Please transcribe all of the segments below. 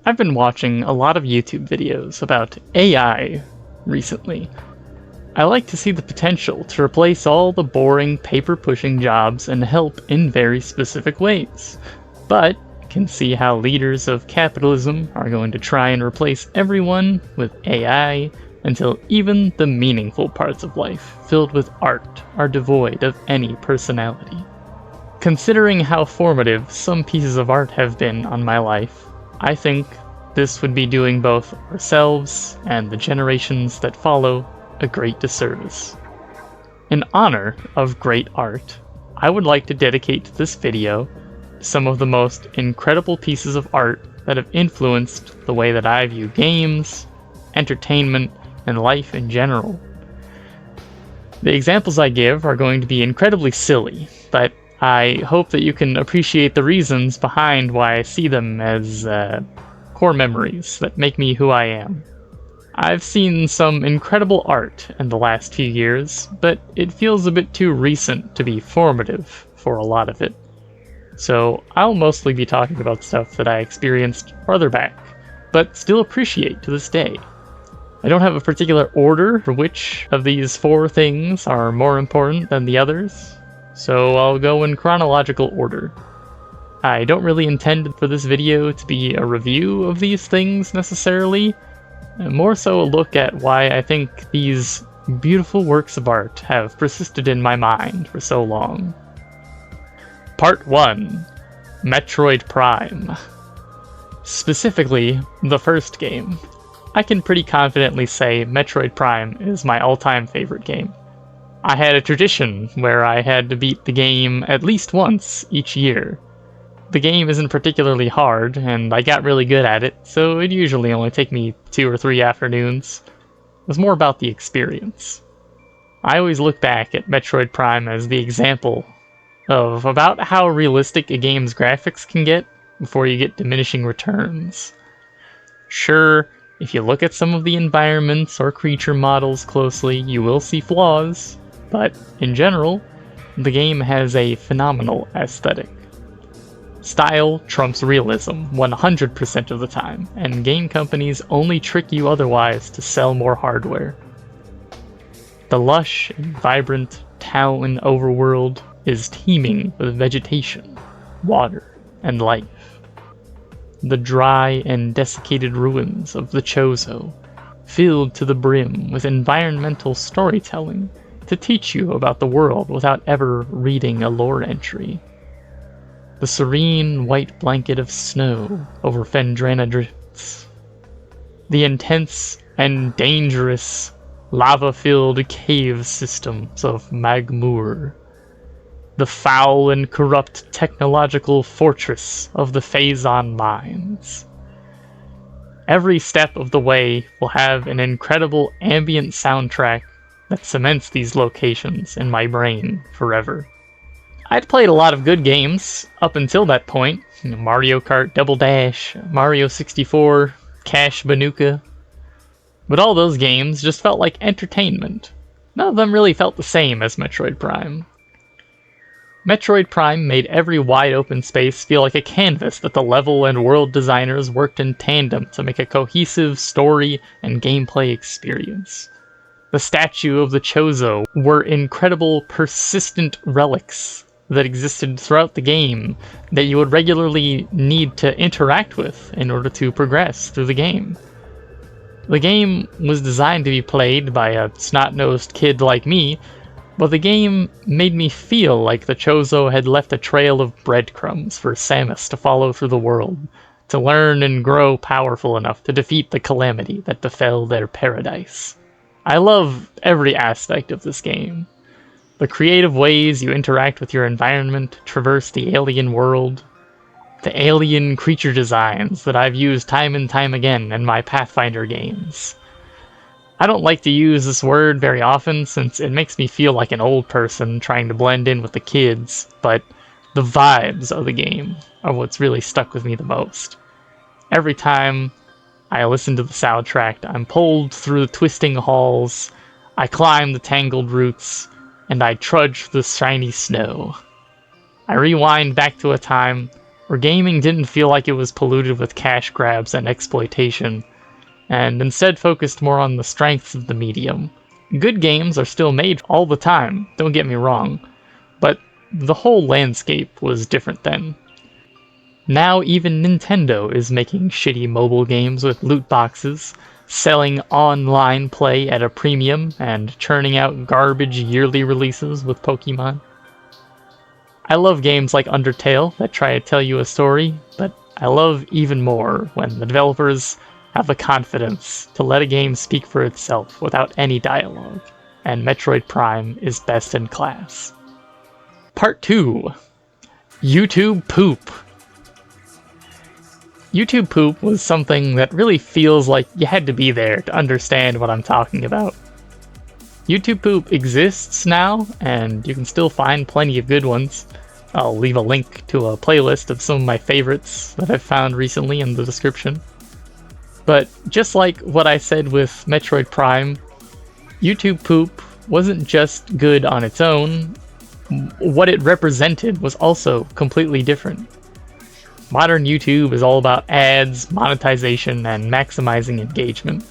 I've been watching a lot of YouTube videos about AI recently. I like to see the potential to replace all the boring, paper-pushing jobs and help in very specific ways. But can see how leaders of capitalism are going to try and replace everyone with AI until even the meaningful parts of life, filled with art, are devoid of any personality. Considering how formative some pieces of art have been on my life, I think this would be doing both ourselves and the generations that follow a great disservice. In honor of great art, I would like to dedicate this video some of the most incredible pieces of art that have influenced the way that I view games, entertainment, and life in general. The examples I give are going to be incredibly silly, but I hope that you can appreciate the reasons behind why I see them as core memories that make me who I am. I've seen some incredible art in the last few years, but it feels a bit too recent to be formative for a lot of it. So I'll mostly be talking about stuff that I experienced farther back, but still appreciate to this day. I don't have a particular order for which of these four things are more important than the others, so I'll go in chronological order. I don't really intend for this video to be a review of these things necessarily, more so a look at why I think these beautiful works of art have persisted in my mind for so long. Part 1. Metroid Prime. Specifically, the first game. I can pretty confidently say Metroid Prime is my all-time favorite game. I had a tradition where I had to beat the game at least once each year. The game isn't particularly hard, and I got really good at it, so it usually only take me 2 or 3 afternoons. It was more about the experience. I always look back at Metroid Prime as the example of about how realistic a game's graphics can get before you get diminishing returns. Sure, if you look at some of the environments or creature models closely, you will see flaws, but in general, the game has a phenomenal aesthetic. Style trumps realism 100% of the time, and game companies only trick you otherwise to sell more hardware. The lush and vibrant town overworld is teeming with vegetation, water, and life. The dry and desiccated ruins of the Shoujo, filled to the brim with environmental storytelling to teach you about the world without ever reading a lore entry. The serene white blanket of snow over Phendrana drifts. The intense and dangerous lava-filled cave systems of Magmoor. The foul and corrupt technological fortress of the Phazon Mines. Every step of the way will have an incredible ambient soundtrack that cements these locations in my brain forever. I'd played a lot of good games up until that point. Mario Kart Double Dash, Mario 64, Cash Banuka. But all those games just felt like entertainment. None of them really felt the same as Metroid Prime. Metroid Prime made every wide-open space feel like a canvas that the level and world designers worked in tandem to make a cohesive story and gameplay experience. The statue of the Shoujo were incredible, persistent relics that existed throughout the game that you would regularly need to interact with in order to progress through the game. The game was designed to be played by a snot-nosed kid like me, but the game made me feel like the Shoujo had left a trail of breadcrumbs for Samus to follow through the world, to learn and grow powerful enough to defeat the calamity that befell their paradise. I love every aspect of this game. The creative ways you interact with your environment, traverse the alien world, the alien creature designs that I've used time and time again in my Pathfinder games. I don't like to use this word very often since it makes me feel like an old person trying to blend in with the kids, but the vibes of the game are what's really stuck with me the most. Every time I listen to the soundtrack, I'm pulled through the twisting halls, I climb the tangled roots, and I trudge through the shiny snow. I rewind back to a time where gaming didn't feel like it was polluted with cash grabs and exploitation, and instead focused more on the strengths of the medium. Good games are still made all the time, don't get me wrong, but the whole landscape was different then. Now even Nintendo is making shitty mobile games with loot boxes, selling online play at a premium, and churning out garbage yearly releases with Pokemon. I love games like Undertale that try to tell you a story, but I love even more when the developers have the confidence to let a game speak for itself without any dialogue, and Metroid Prime is best in class. Part 2. YouTube Poop. YouTube Poop was something that really feels like you had to be there to understand what I'm talking about. YouTube Poop exists now, and you can still find plenty of good ones. I'll leave a link to a playlist of some of my favorites that I've found recently in the description. But just like what I said with Metroid Prime, YouTube Poop wasn't just good on its own. What it represented was also completely different. Modern YouTube is all about ads, monetization, and maximizing engagement.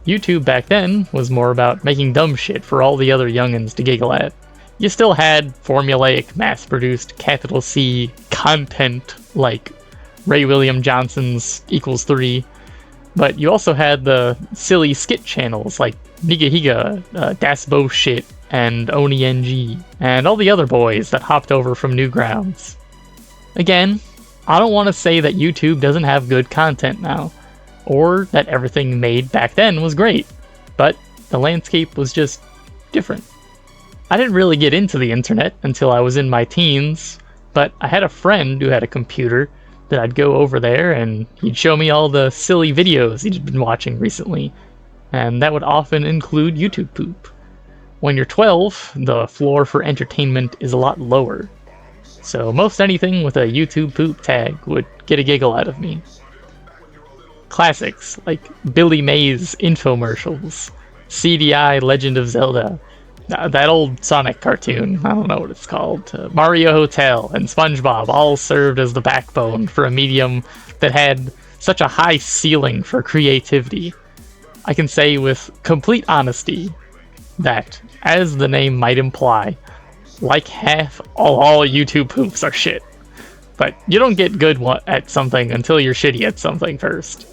YouTube back then was more about making dumb shit for all the other youngins to giggle at. You still had formulaic, mass-produced, capital C content like Ray William Johnson's Equals 3, but you also had the silly skit channels like Nigahiga, Das Bo Shit, and OniNG, and all the other boys that hopped over from Newgrounds. Again, I don't want to say that YouTube doesn't have good content now, or that everything made back then was great, but the landscape was just different. I didn't really get into the internet until I was in my teens, but I had a friend who had a computer that I'd go over there and he'd show me all the silly videos he'd been watching recently, and that would often include YouTube Poop. When you're 12, the floor for entertainment is a lot lower, so most anything with a YouTube Poop tag would get a giggle out of me. Classics like Billy Mays infomercials, CDI Legend of Zelda, that old Sonic cartoon, I don't know what it's called, Mario Hotel, and Spongebob all served as the backbone for a medium that had such a high ceiling for creativity. I can say with complete honesty that, as the name might imply, like half all YouTube poops are shit. But you don't get good at something until you're shitty at something first.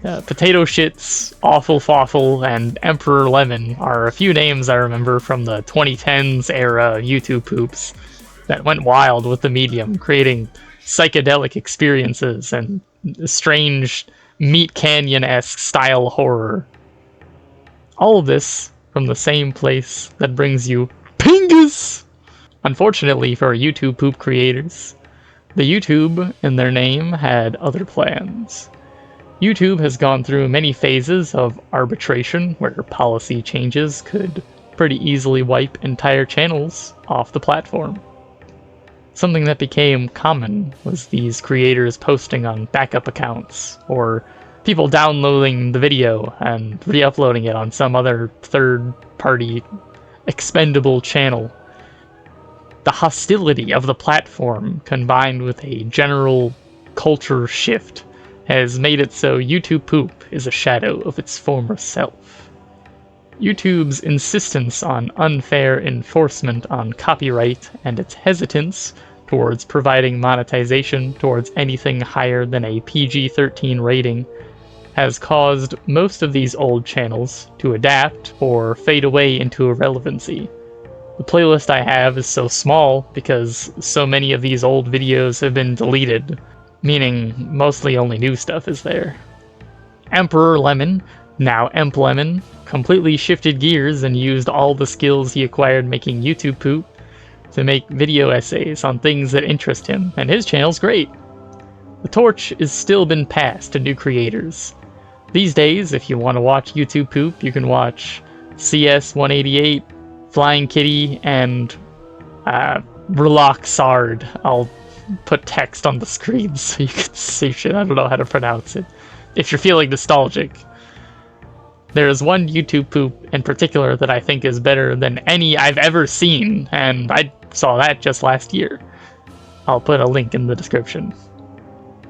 Potato Shits, Awful Fawful, and Emperor Lemon are a few names I remember from the 2010s era YouTube poops that went wild with the medium, creating psychedelic experiences and strange Meat Canyon-esque style horror. All of this from the same place that brings you Pingus! Unfortunately for YouTube poop creators, the YouTube in their name had other plans. YouTube has gone through many phases of arbitration where policy changes could pretty easily wipe entire channels off the platform. Something that became common was these creators posting on backup accounts, or people downloading the video and re-uploading it on some other third-party expendable channel. The hostility of the platform, combined with a general culture shift, has made it so YouTube Poop is a shadow of its former self. YouTube's insistence on unfair enforcement on copyright and its hesitance towards providing monetization towards anything higher than a PG-13 rating has caused most of these old channels to adapt or fade away into irrelevancy. The playlist I have is so small because so many of these old videos have been deleted, meaning mostly only new stuff is there. Emperor Lemon, now Emp Lemon, completely shifted gears and used all the skills he acquired making YouTube Poop to make video essays on things that interest him, and his channel's great. The torch is still been passed to new creators. These days, if you want to watch YouTube Poop, you can watch CS188, Flying Kitty, and Relaxard. I'll put text on the screen so you can see shit. I don't know how to pronounce it. If you're feeling nostalgic. There is one YouTube poop in particular that I think is better than any I've ever seen, and I saw that just last year. I'll put a link in the description.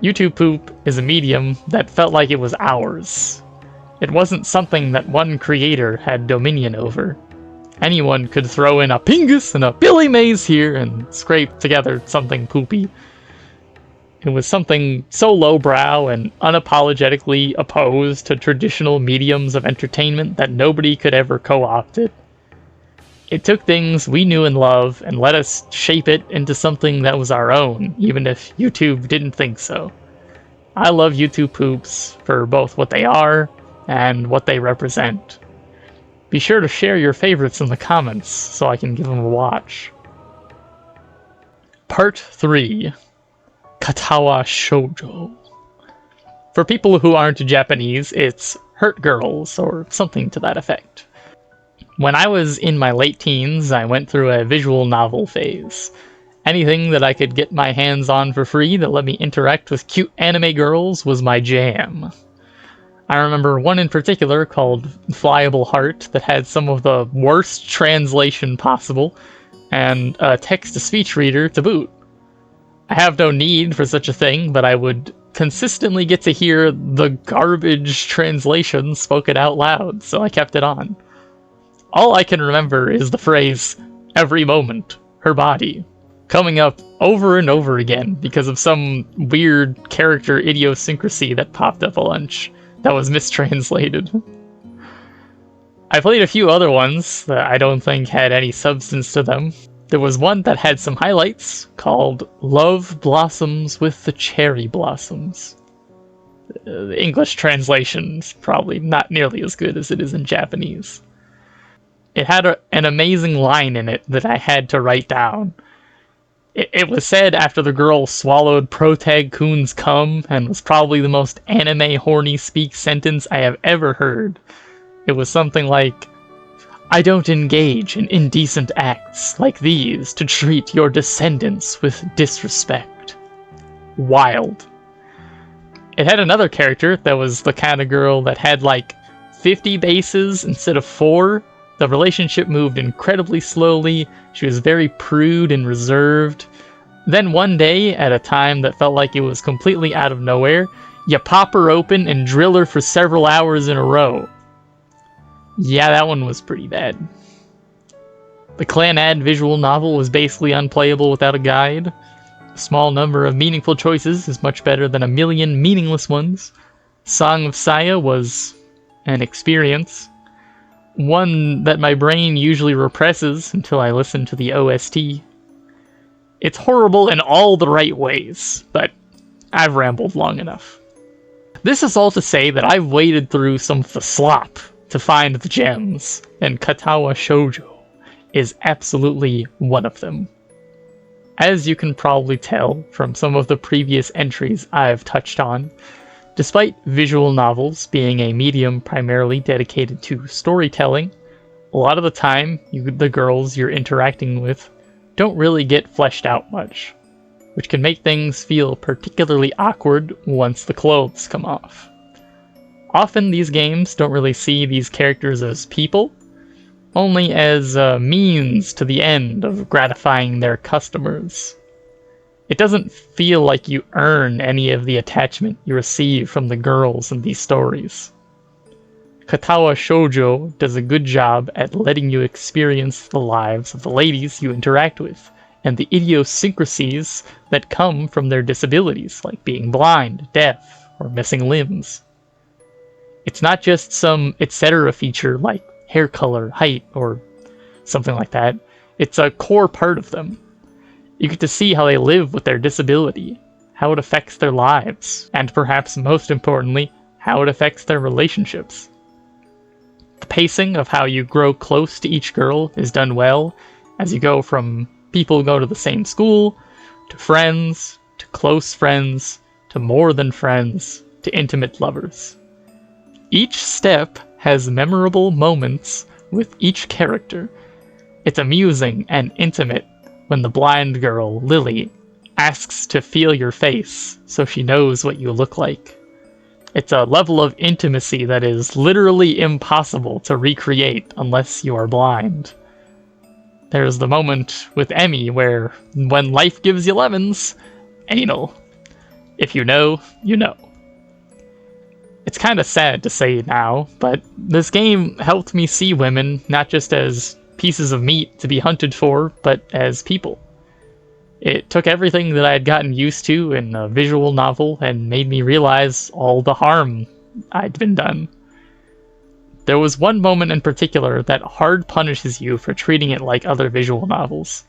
YouTube poop is a medium that felt like it was ours. It wasn't something that one creator had dominion over. Anyone could throw in a Pingus and a Billy Mays here and scrape together something poopy. It was something so lowbrow and unapologetically opposed to traditional mediums of entertainment that nobody could ever co-opt it. It took things we knew and loved and let us shape it into something that was our own, even if YouTube didn't think so. I love YouTube poops for both what they are and what they represent. Be sure to share your favorites in the comments so I can give them a watch. Part 3. Katawa Shoujo. For people who aren't Japanese, it's hurt girls or something to that effect. When I was in my late teens, I went through a visual novel phase. Anything that I could get my hands on for free that let me interact with cute anime girls was my jam. I remember one in particular called Flyable Heart that had some of the worst translation possible, and a text-to-speech reader to boot. I have no need for such a thing, but I would consistently get to hear the garbage translation spoken out loud, so I kept it on. All I can remember is the phrase, "every moment, her body," coming up over and over again because of some weird character idiosyncrasy that popped up a bunch that was mistranslated. I played a few other ones that I don't think had any substance to them. There was one that had some highlights called Love Blossoms with the Cherry Blossoms. The English translation's probably not nearly as good as it is in Japanese. It had an amazing line in it that I had to write down. It was said after the girl swallowed Protag Kun's cum, and was probably the most anime horny speak sentence I have ever heard. It was something like, "I don't engage in indecent acts like these to treat your descendants with disrespect." Wild. It had another character that was the kind of girl that had like 50 bases instead of 4. The relationship moved incredibly slowly. She was very prude and reserved. Then one day, at a time that felt like it was completely out of nowhere, you pop her open and drill her for several hours in a row. Yeah, that one was pretty bad. The Clan-Ad visual novel was basically unplayable without a guide. A small number of meaningful choices is much better than a million meaningless ones. Song of Saya was an experience. One that my brain usually represses until I listen to the OST. It's horrible in all the right ways, but I've rambled long enough. This is all to say that I've waded through some of the slop to find the gems, and Katawa Shoujo is absolutely one of them. As you can probably tell from some of the previous entries I've touched on, despite visual novels being a medium primarily dedicated to storytelling, a lot of the time, the girls you're interacting with don't really get fleshed out much, which can make things feel particularly awkward once the clothes come off. Often these games don't really see these characters as people, only as a means to the end of gratifying their customers. It doesn't feel like you earn any of the attachment you receive from the girls in these stories. Katawa Shoujo does a good job at letting you experience the lives of the ladies you interact with, and the idiosyncrasies that come from their disabilities, like being blind, deaf, or missing limbs. It's not just some etc. feature like hair color, height, or something like that. It's a core part of them. You get to see how they live with their disability, how it affects their lives, and perhaps most importantly, how it affects their relationships. The pacing of how you grow close to each girl is done well, as you go from people who go to the same school, to friends, to close friends, to more than friends, to intimate lovers. Each step has memorable moments with each character. It's amusing and intimate when the blind girl, Lily, asks to feel your face so she knows what you look like. It's a level of intimacy that is literally impossible to recreate unless you are blind. There's the moment with Emmy where, when life gives you lemons, anal. If you know, you know. It's kind of sad to say now, but this game helped me see women not just as pieces of meat to be hunted for, but as people. It took everything that I had gotten used to in a visual novel and made me realize all the harm I'd been done. There was one moment in particular that hard punishes you for treating it like other visual novels.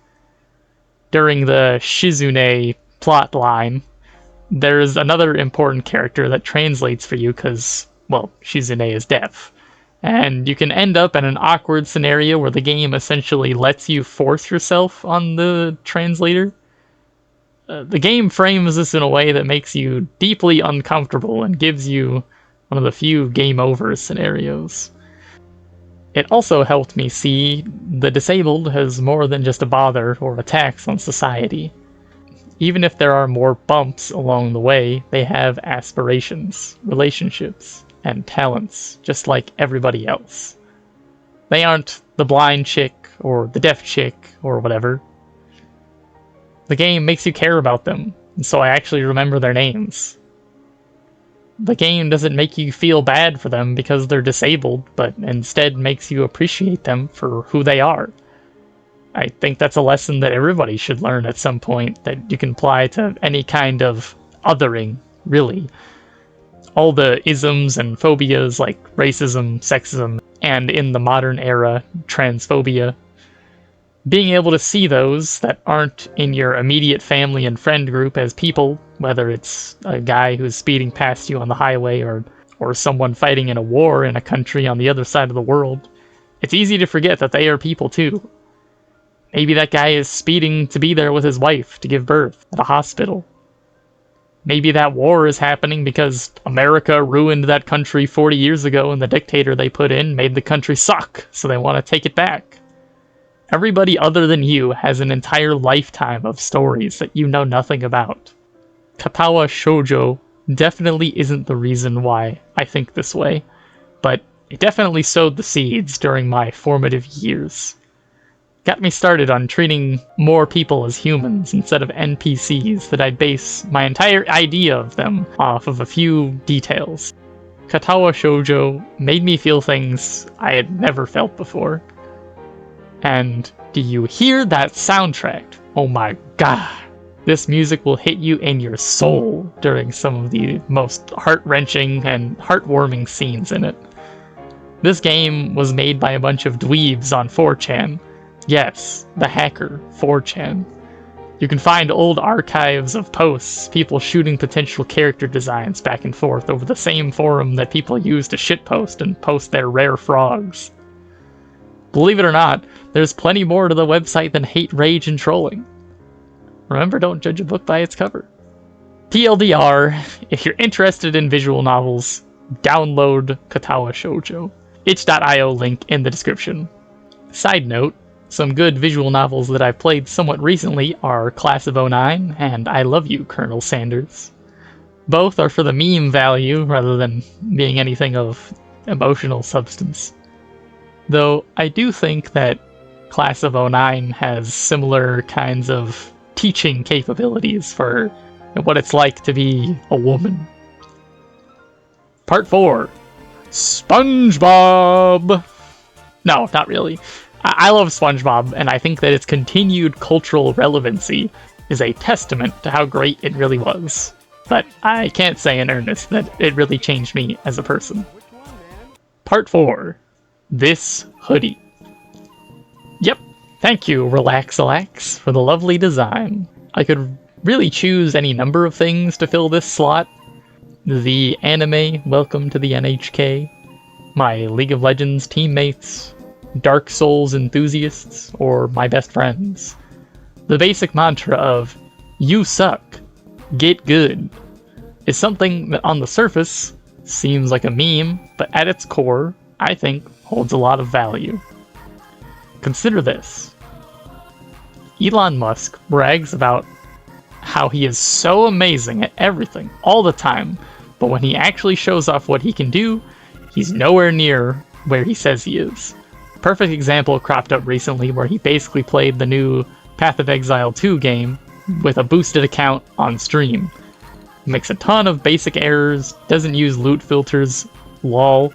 During the Shizune plot line, there's another important character that translates for you because, well, Shizune is deaf. And you can end up in an awkward scenario where the game essentially lets you force yourself on the translator. The game frames this in a way that makes you deeply uncomfortable and gives you one of the few game over scenarios. It also helped me see the disabled as more than just a bother or a tax on society. Even if there are more bumps along the way, they have aspirations, relationships, and talents, just like everybody else. They aren't the blind chick or the deaf chick or whatever. The game makes you care about them, and so I actually remember their names. The game doesn't make you feel bad for them because they're disabled, but instead makes you appreciate them for who they are. I think that's a lesson that everybody should learn at some point, that you can apply to any kind of othering, really. All the isms and phobias like racism, sexism, and in the modern era, transphobia. Being able to see those that aren't in your immediate family and friend group as people, whether it's a guy who's speeding past you on the highway or someone fighting in a war in a country on the other side of the world, it's easy to forget that they are people too. Maybe that guy is speeding to be there with his wife to give birth at a hospital. Maybe that war is happening because America ruined that country 40 years ago and the dictator they put in made the country suck, so they want to take it back. Everybody other than you has an entire lifetime of stories that you know nothing about. Katawa Shoujo definitely isn't the reason why I think this way, but it definitely sowed the seeds during my formative years. Got me started on treating more people as humans instead of NPCs that I base my entire idea of them off of a few details. Katawa Shoujo made me feel things I had never felt before. And do you hear that soundtrack? Oh my god. This music will hit you in your soul during some of the most heart-wrenching and heartwarming scenes in it. This game was made by a bunch of dweebs on 4chan. Yes, the hacker, 4chan. You can find old archives of posts, people shooting potential character designs back and forth over the same forum that people use to shitpost and post their rare frogs. Believe it or not, there's plenty more to the website than hate, rage, and trolling. Remember, don't judge a book by its cover. TLDR, if you're interested in visual novels, download Katawa Shoujo. itch.io link in the description. Side note, some good visual novels that I've played somewhat recently are Class of 09 and I Love You, Colonel Sanders. Both are for the meme value rather than being anything of emotional substance. Though I do think that Class of 09 has similar kinds of teaching capabilities for what it's like to be a woman. Part 4. Spongebob! No, not really. I love Spongebob, and I think that its continued cultural relevancy is a testament to how great it really was. But I can't say in earnest that it really changed me as a person. Part 4. This hoodie. Yep, thank you, Relax, for the lovely design. I could really choose any number of things to fill this slot. The anime Welcome to the NHK, my League of Legends teammates, Dark Souls enthusiasts, or my best friends. The basic mantra of, you suck, get good, is something that on the surface seems like a meme, but at its core, I think, holds a lot of value. Consider this. Elon Musk brags about how he is so amazing at everything, all the time, but when he actually shows off what he can do, he's nowhere near where he says he is. perfect example cropped up recently where he basically played the new Path of Exile 2 game with a boosted account on stream. Makes a ton of basic errors, doesn't use loot filters, lol,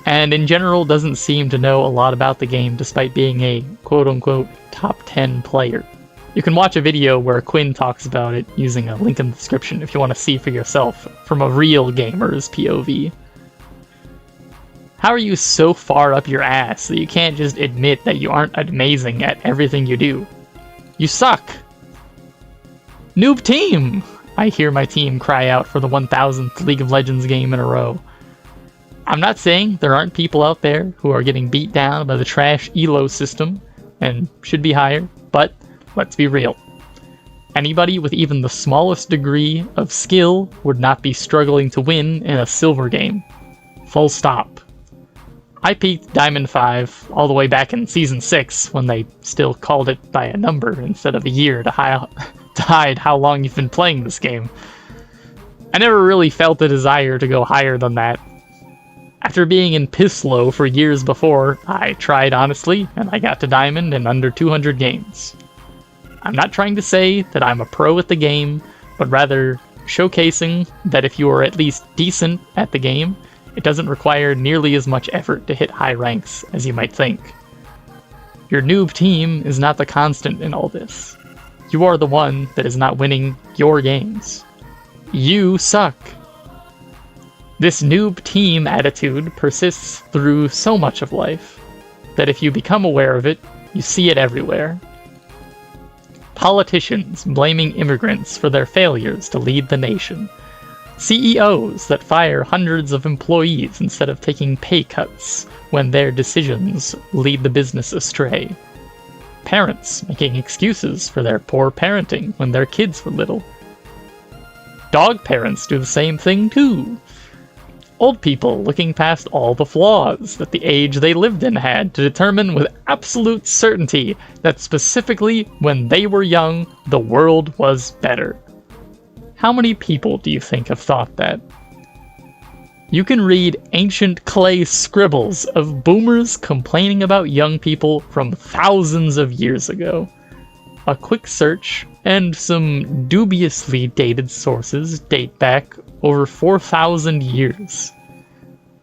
and in general doesn't seem to know a lot about the game despite being a quote-unquote top 10 player. You can watch a video where Quinn talks about it using a link in the description if you want to see for yourself from a real gamer's POV. How are you so far up your ass that you can't just admit that you aren't amazing at everything you do? You suck! Noob team! I hear my team cry out for the 1000th League of Legends game in a row. I'm not saying there aren't people out there who are getting beat down by the trash elo system and should be higher, but let's be real. Anybody with even the smallest degree of skill would not be struggling to win in a silver game. Full stop. I peaked Diamond 5 all the way back in Season 6 when they still called it by a number instead of a year to hide how long you've been playing this game. I never really felt a desire to go higher than that. After being in piss low for years before, I tried honestly, and I got to Diamond in under 200 games. I'm not trying to say that I'm a pro at the game, but rather showcasing that if you are at least decent at the game, it doesn't require nearly as much effort to hit high ranks as you might think. Your noob team is not the constant in all this. You are the one that is not winning your games. You suck. This noob team attitude persists through so much of life that if you become aware of it, you see it everywhere. Politicians blaming immigrants for their failures to lead the nation. CEOs that fire hundreds of employees instead of taking pay cuts when their decisions lead the business astray. Parents making excuses for their poor parenting when their kids were little. Dog parents do the same thing too. Old people looking past all the flaws that the age they lived in had to determine with absolute certainty that specifically when they were young, the world was better. How many people do you think have thought that? You can read ancient clay scribbles of boomers complaining about young people from thousands of years ago. A quick search and some dubiously dated sources date back over 4,000 years.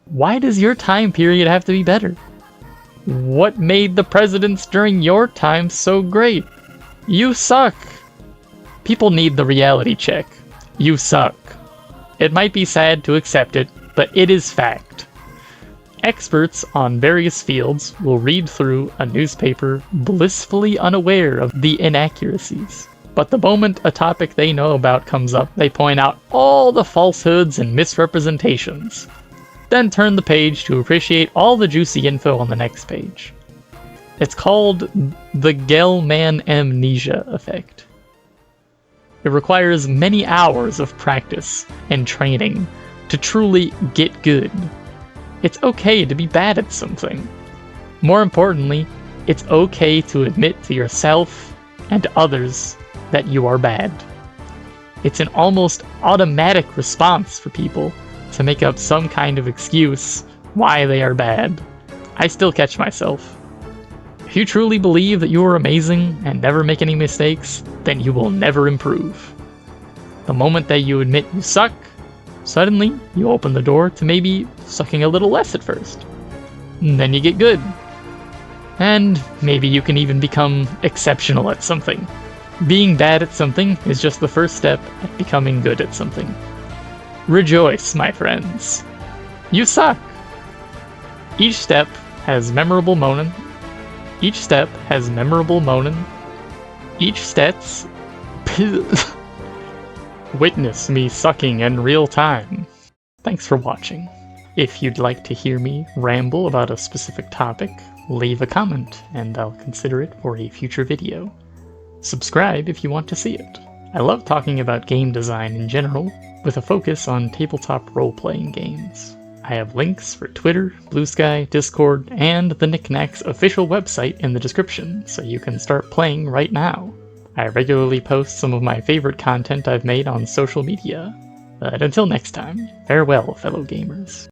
Why does your time period have to be better? What made the presidents during your time so great? You suck! People need the reality check. You suck. It might be sad to accept it, but it is fact. Experts on various fields will read through a newspaper blissfully unaware of the inaccuracies. But the moment a topic they know about comes up, they point out all the falsehoods and misrepresentations. Then turn the page to appreciate all the juicy info on the next page. It's called the Gell-Mann amnesia effect. It requires many hours of practice and training to truly get good. It's okay to be bad at something. More importantly, it's okay to admit to yourself and others that you are bad. It's an almost automatic response for people to make up some kind of excuse why they are bad. I still catch myself. If you truly believe that you are amazing and never make any mistakes, then you will never improve. The moment that you admit you suck, suddenly you open the door to maybe sucking a little less at first. And then you get good. And maybe you can even become exceptional at something. Being bad at something is just the first step at becoming good at something. Rejoice, my friends. You suck. Each step has memorable moment. Each step has memorable moment. Each steps... Witness me sucking in real time. Thanks for watching. If you'd like to hear me ramble about a specific topic, leave a comment and I'll consider it for a future video. Subscribe if you want to see it. I love talking about game design in general, with a focus on tabletop role-playing games. I have links for Twitter, Blue Sky, Discord, and the Knickknacks official website in the description, so you can start playing right now. I regularly post some of my favorite content I've made on social media. But until next time, farewell, fellow gamers.